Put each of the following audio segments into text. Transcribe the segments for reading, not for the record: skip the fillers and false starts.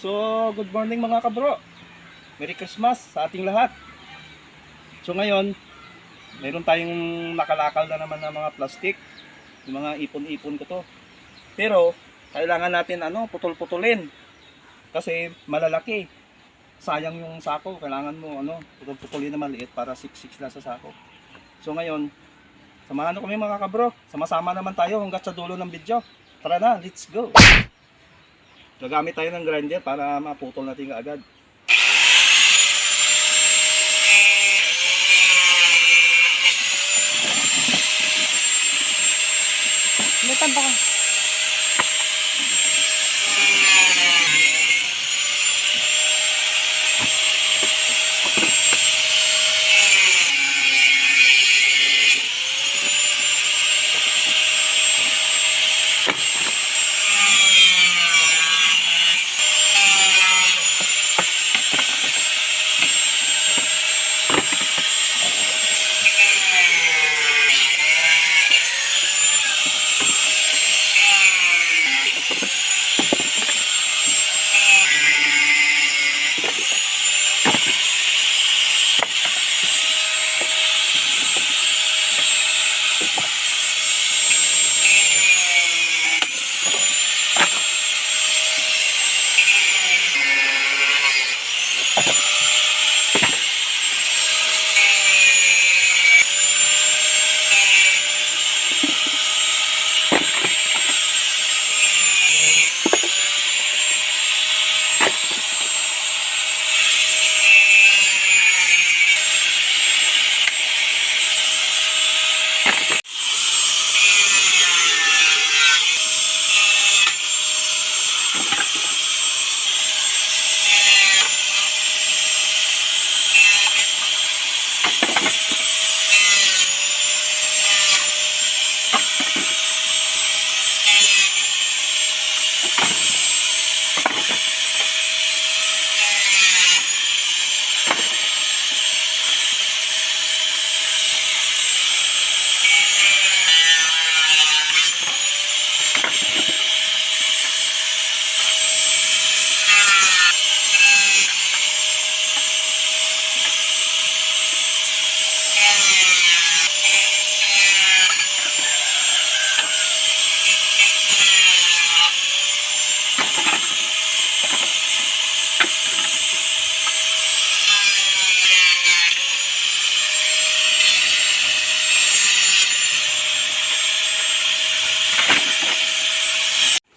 So, good morning mga kabro. Merry Christmas sa ating lahat. So ngayon, mayroon tayong nakalakal na naman ng mga plastic. Yung mga ipon-ipon ko to. Pero, kailangan natin putol-putulin. Kasi malalaki. Sayang yung sako. Kailangan mo putol-putulin na maliit para siksik lang sa sako. So ngayon, samahan nyo kami mga kabro. Sama-sama naman tayo hanggang sa dulo ng video. Tara na, let's go! Gagamit tayo ng grinder para maputol natin kaagad. Lutan ba ka?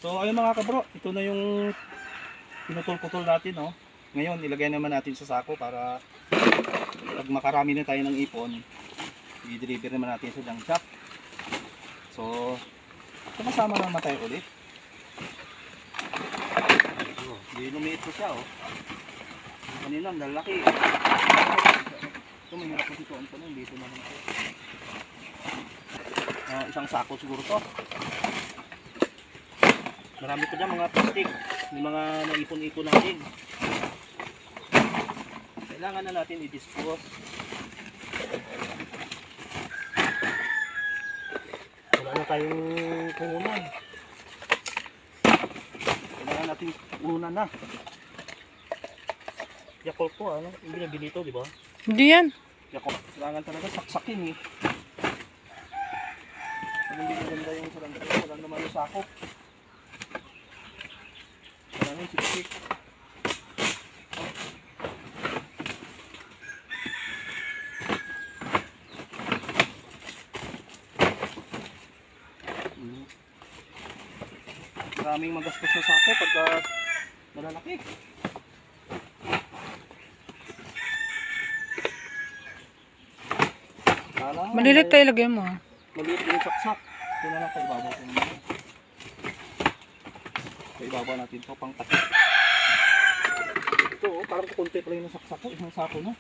So ayun mga kabro, ito na yung pinutol-putol natin, no? Ngayon, ilagay naman natin sa sako para pag makarami na tayo ng ipon, i-deliver naman natin sa junk shop. So, sama-sama naman tayo ulit. Hindi lumiit ko siya, oh. Kanina, ang lalaki. Ito, may hirap kasi ito. Ano, dito naman ito. Isang sako siguro to. Marami pa dyan mga plastic, yung mga naipon-ipon natin. Kailangan na natin i-dispose. Wala na tayong puhunan. Kailangan natin puhunan na. Yakult po, yung binabinito, di ba? Hindi yan. Yakult. Kailangan talaga saksakin, eh. Pag hindi maganda yung sarangkot, wala naman yung sakop. Maraming siksik. Maraming magastos na sako pagka malalaki. Malilit tayo lagyan mo. Maliit yung saksak. Ito na lang sa ibabaw. Sa ibabaw natin ito pang takip. Ito, parang kunti pa lang yung saksak ko. Isang sako na.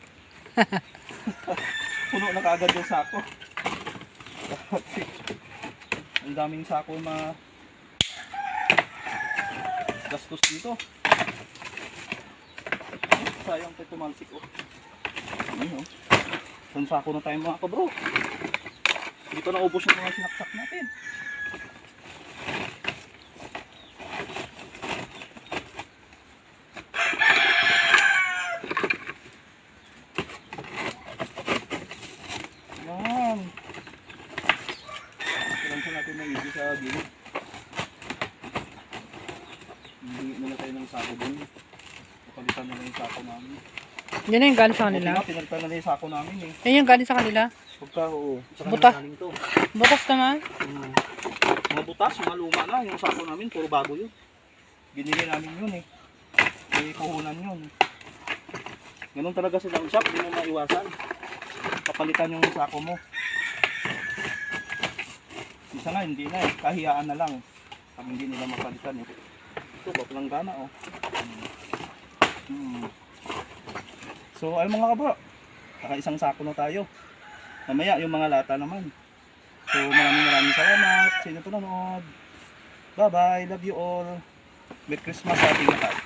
Puno na kaagad yung sako. Ang daming sako na gastos dito. Sayang tayo tumalsik, oh. Isang sako na tayo mga kabro. Dito na ubos yung mga sinaksak natin. tayo ng sako dun. Napalitan nila yung sako namin. Yan na yung galing sa Buti kanila. nga, pinalitan nila yung sako namin eh. Yan yung galing sa kanila. Pagka, oo. Saka Buta. galing to. Butas naman. Mga butas, mga luma na. Yung sako namin, puro bago yun. Binili namin yun eh. May puhunan yun. Ganun talaga silang shop, hindi mo maiwasan. Papalitan yung sako mo. Isa nga, hindi na eh. Kahiyaan na lang. Pag hindi nila mapalitan eh. Ito, bapalanggana oh. So, ay mga kabro. Saka isang sako na tayo. Mamaya, yung mga lata naman. So, maraming salamat sa inyo panonood. Bye-bye. Love you all. Merry Christmas sa ating lahat.